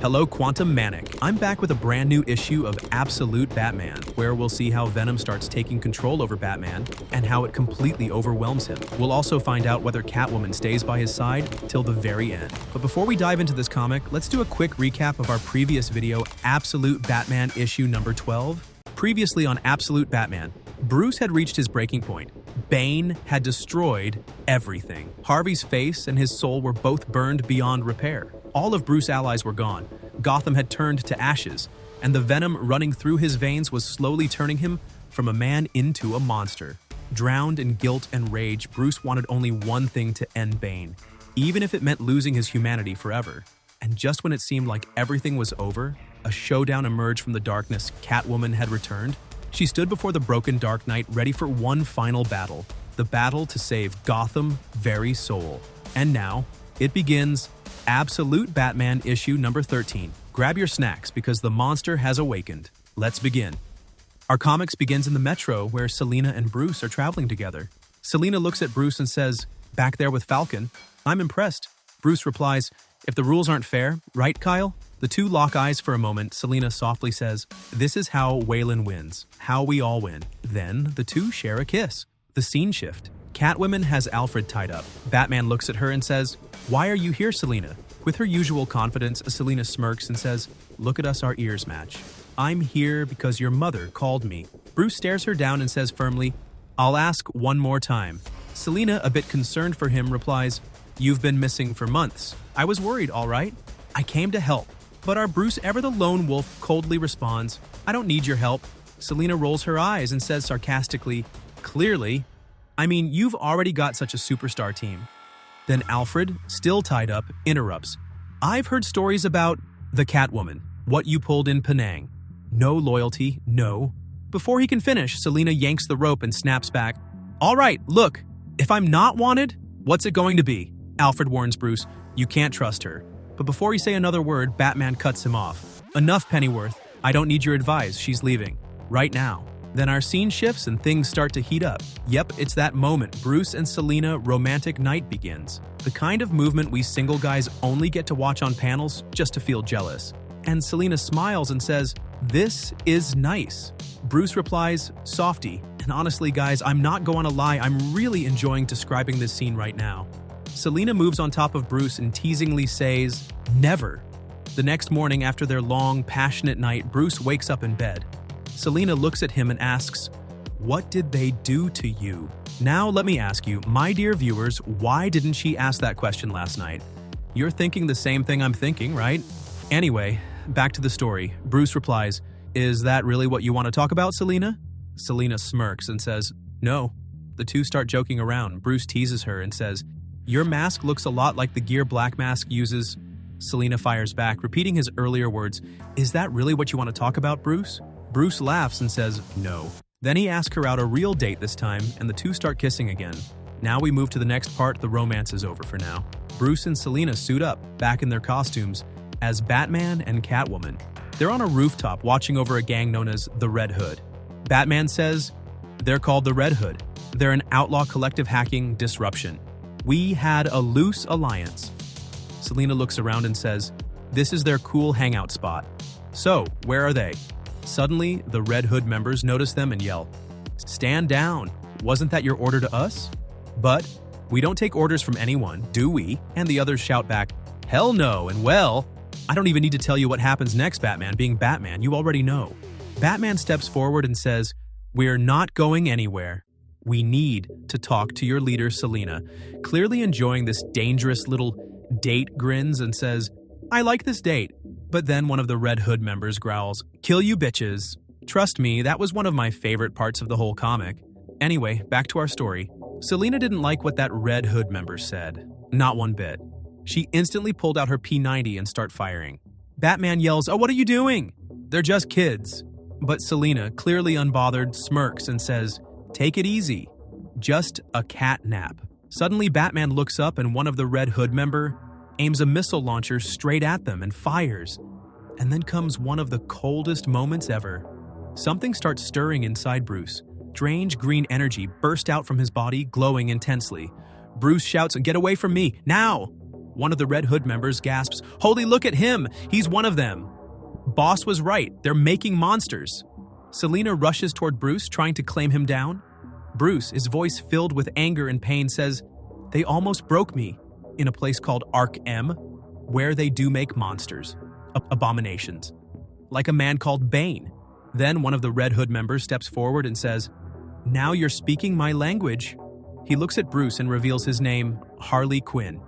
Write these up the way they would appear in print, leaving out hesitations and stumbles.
Hello, Quantum Manic. I'm back with a brand new issue of Absolute Batman, where we'll see how Venom starts taking control over Batman and how it completely overwhelms him. We'll also find out whether Catwoman stays by his side till the very end. But before we dive into this comic, let's do a quick recap of our previous video, Absolute Batman issue number 12. Previously on Absolute Batman, Bruce had reached his breaking point. Bane had destroyed everything. Harvey's face and his soul were both burned beyond repair. All of Bruce's allies were gone. Gotham had turned to ashes, and the venom running through his veins was slowly turning him from a man into a monster. Drowned in guilt and rage, Bruce wanted only one thing to end Bane, even if it meant losing his humanity forever. And just when it seemed like everything was over, a showdown emerged from the darkness. Catwoman had returned. She stood before the broken Dark Knight, ready for one final battle, the battle to save Gotham's very soul. And now, it begins. Absolute Batman issue number 13. Grab your snacks because the monster has awakened. Let's begin. Our comics begins in the Metro where Selina and Bruce are traveling together. Selina looks at Bruce and says, "Back there with Falcon, I'm impressed." Bruce replies, "If the rules aren't fair, right, Kyle?" The two lock eyes for a moment. Selina softly says, "This is how Waylon wins, how we all win." Then the two share a kiss. The scene shift. Catwoman has Alfred tied up. Batman looks at her and says, "Why are you here, Selina?" With her usual confidence, Selina smirks and says, "Look at us, our ears match. I'm here because your mother called me." Bruce stares her down and says firmly, "I'll ask one more time." Selina, a bit concerned for him, replies, "You've been missing for months. I was worried, all right? I came to help." But our Bruce, ever the lone wolf, coldly responds, "I don't need your help." Selina rolls her eyes and says sarcastically, "Clearly. I mean, you've already got such a superstar team." Then Alfred, still tied up, interrupts. "I've heard stories about the Catwoman, what you pulled in Penang. No loyalty, no." Before he can finish, Selina yanks the rope and snaps back. "All right, look, if I'm not wanted, what's it going to be?" Alfred warns Bruce, "You can't trust her." But before he say another word, Batman cuts him off. "Enough, Pennyworth. I don't need your advice. She's leaving. Right now." Then our scene shifts and things start to heat up. Yep, it's that moment. Bruce and Selina romantic night begins. The kind of movement we single guys only get to watch on panels just to feel jealous. And Selina smiles and says, "This is nice." Bruce replies, "Softy." And honestly, guys, I'm not going to lie, I'm really enjoying describing this scene right now. Selina moves on top of Bruce and teasingly says, "Never." The next morning, after their long, passionate night, Bruce wakes up in bed. Selina looks at him and asks, "What did they do to you?" Now let me ask you, my dear viewers, why didn't she ask that question last night? You're thinking the same thing I'm thinking, right? Anyway, back to the story. Bruce replies, "Is that really what you want to talk about, Selina?" Selina smirks and says, "No." The two start joking around. Bruce teases her and says, "Your mask looks a lot like the gear Black Mask uses." Selina fires back, repeating his earlier words, "Is that really what you want to talk about, Bruce?" Bruce laughs and says, "No." Then he asks her out a real date this time, and the two start kissing again. Now we move to the next part. The romance is over for now. Bruce and Selina suit up, back in their costumes, as Batman and Catwoman. They're on a rooftop watching over a gang known as the Red Hood. Batman says, "They're called the Red Hood. They're an outlaw collective hacking disruption. We had a loose alliance." Selina looks around and says, "This is their cool hangout spot. So, where are they?" Suddenly, the Red Hood members notice them and yell, "Stand down! Wasn't that your order to us?" "But we don't take orders from anyone, do we?" And the others shout back, "Hell no, and well, I don't even need to tell you what happens next, Batman. Being Batman, you already know." Batman steps forward and says, "We're not going anywhere. We need to talk to your leader, Selina." Clearly enjoying this dangerous little date, grins and says, "I like this date." But then one of the Red Hood members growls, "Kill you bitches." Trust me, that was one of my favorite parts of the whole comic. Anyway, back to our story. Selina didn't like what that Red Hood member said. Not one bit. She instantly pulled out her P90 and started firing. Batman yells, "Oh, what are you doing? They're just kids." But Selina, clearly unbothered, smirks and says, "Take it easy. Just a cat nap." Suddenly, Batman looks up and one of the Red Hood member aims a missile launcher straight at them and fires. And then comes one of the coldest moments ever. Something starts stirring inside Bruce. Strange green energy burst out from his body, glowing intensely. Bruce shouts, "Get away from me, now!" One of the Red Hood members gasps, "Holy, look at him! He's one of them!" Boss was right, they're making monsters. Selina rushes toward Bruce, trying to claim him down. Bruce, his voice filled with anger and pain, says, "They almost broke me in a place called Arc M, where they do make monsters, abominations, like a man called Bane." Then one of the Red Hood members steps forward and says, "Now you're speaking my language." He looks at Bruce and reveals his name, Harley Quinn.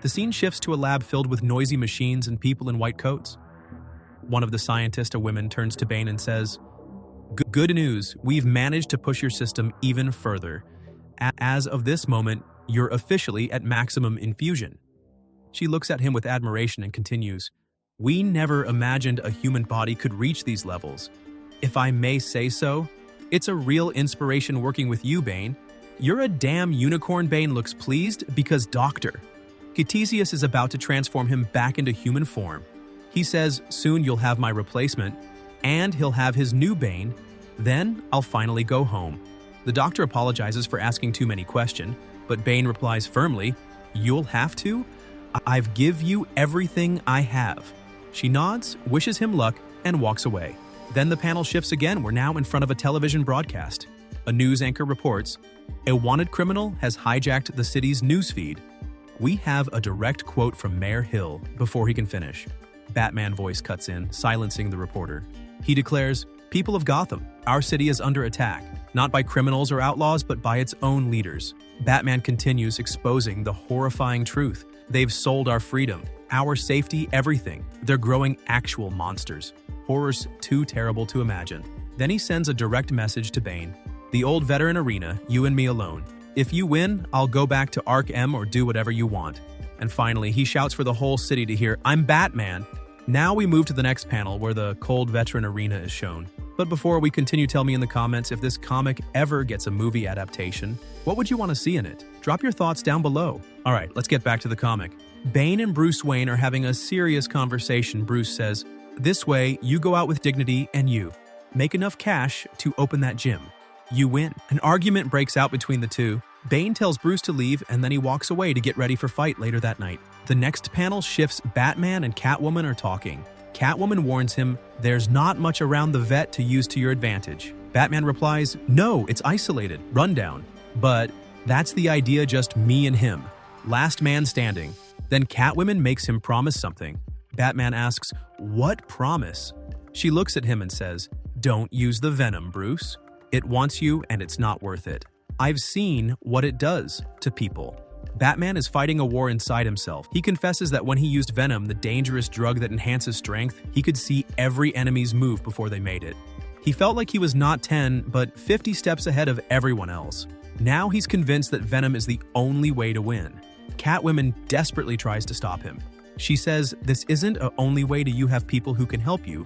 The scene shifts to a lab filled with noisy machines and people in white coats. One of the scientists, a woman, turns to Bane and says, "Good news, we've managed to push your system even further. As of this moment, you're officially at maximum infusion." She looks at him with admiration and continues, "We never imagined a human body could reach these levels. If I may say so, it's a real inspiration working with you, Bane. You're a damn unicorn." Bane looks pleased because Dr. Ctesias is about to transform him back into human form. He says, "Soon you'll have my replacement, and he'll have his new Bane. Then I'll finally go home." The doctor apologizes for asking too many questions, but Bane replies firmly, "You'll have to? I've give you everything I have." She nods, wishes him luck, and walks away. Then the panel shifts again. We're now in front of a television broadcast. A news anchor reports, "A wanted criminal has hijacked the city's newsfeed." We have a direct quote from Mayor Hill before he can finish. Batman voice cuts in, silencing the reporter. He declares, "People of Gotham, our city is under attack, not by criminals or outlaws, but by its own leaders." Batman continues, exposing the horrifying truth. "They've sold our freedom, our safety, everything. They're growing actual monsters. Horrors too terrible to imagine." Then he sends a direct message to Bane. "The old veteran arena, you and me alone. If you win, I'll go back to Arc M or do whatever you want." And finally, he shouts for the whole city to hear, "I'm Batman." Now we move to the next panel where the cold veteran arena is shown. But before we continue, tell me in the comments if this comic ever gets a movie adaptation. What would you want to see in it? Drop your thoughts down below. Alright, let's get back to the comic. Bane and Bruce Wayne are having a serious conversation. Bruce says, "This way, you go out with dignity and you make enough cash to open that gym. You win." An argument breaks out between the two. Bane tells Bruce to leave and then he walks away to get ready for fight later that night. The next panel shifts. Batman and Catwoman are talking. Catwoman warns him, "There's not much around the vet to use to your advantage." Batman replies, "No, it's isolated, rundown. But that's the idea, just me and him. Last man standing." Then Catwoman makes him promise something. Batman asks, "What promise?" She looks at him and says, "Don't use the Venom, Bruce. It wants you and it's not worth it. I've seen what it does to people." Batman is fighting a war inside himself. He confesses that when he used Venom, the dangerous drug that enhances strength, he could see every enemy's move before they made it. He felt like he was not 10, but 50 steps ahead of everyone else. Now he's convinced that Venom is the only way to win. Catwoman desperately tries to stop him. She says, "This isn't a only way. Do you have people who can help you?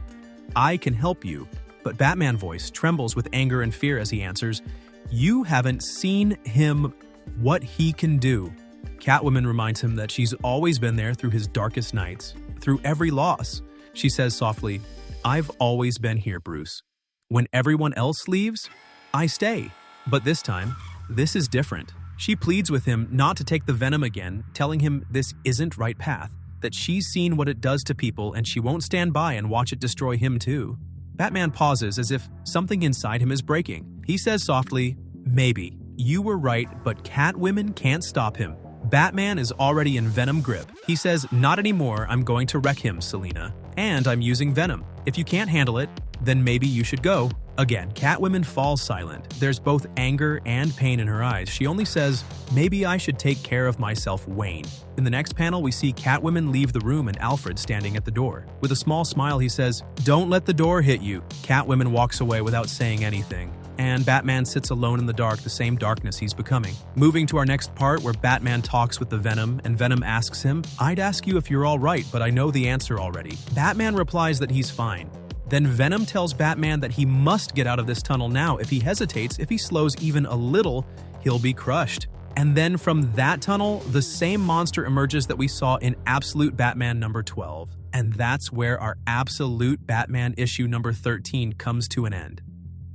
I can help you." But Batman voice trembles with anger and fear as he answers, "You haven't seen him, what he can do." Catwoman reminds him that she's always been there through his darkest nights, through every loss. She says softly, "I've always been here, Bruce. When everyone else leaves, I stay. But this time, this is different." She pleads with him not to take the Venom again, telling him this isn't right path, that she's seen what it does to people and she won't stand by and watch it destroy him too. Batman pauses as if something inside him is breaking. He says softly, "Maybe. You were right, but Catwoman can't stop him." Batman is already in Venom grip. He says, "Not anymore, I'm going to wreck him, Selina. And I'm using Venom. If you can't handle it, then maybe you should go." Again, Catwoman falls silent. There's both anger and pain in her eyes. She only says, "Maybe I should take care of myself, Wayne." In the next panel, we see Catwoman leave the room and Alfred standing at the door. With a small smile, he says, "Don't let the door hit you." Catwoman walks away without saying anything. And Batman sits alone in the dark, the same darkness he's becoming. Moving to our next part where Batman talks with the Venom, and Venom asks him, "I'd ask you if you're all right, but I know the answer already." Batman replies that he's fine. Then Venom tells Batman that he must get out of this tunnel now. If he hesitates, if he slows even a little, he'll be crushed. And then from that tunnel, the same monster emerges that we saw in Absolute Batman number 12. And that's where our Absolute Batman issue number 13 comes to an end.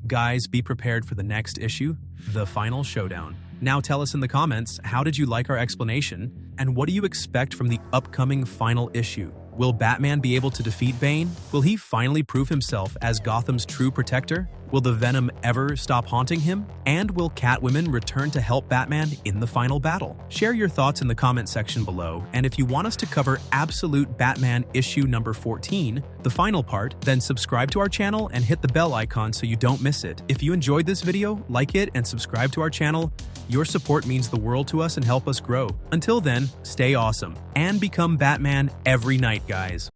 Guys, be prepared for the next issue, the final showdown. Now tell us in the comments, how did you like our explanation, and what do you expect from the upcoming final issue? Will Batman be able to defeat Bane? Will he finally prove himself as Gotham's true protector? Will the Venom ever stop haunting him? And will Catwoman return to help Batman in the final battle? Share your thoughts in the comment section below, and if you want us to cover Absolute Batman issue number 14, the final part, then subscribe to our channel and hit the bell icon so you don't miss it. If you enjoyed this video, like it and subscribe to our channel. Your support means the world to us and help us grow. Until then, stay awesome and become Batman every night, guys.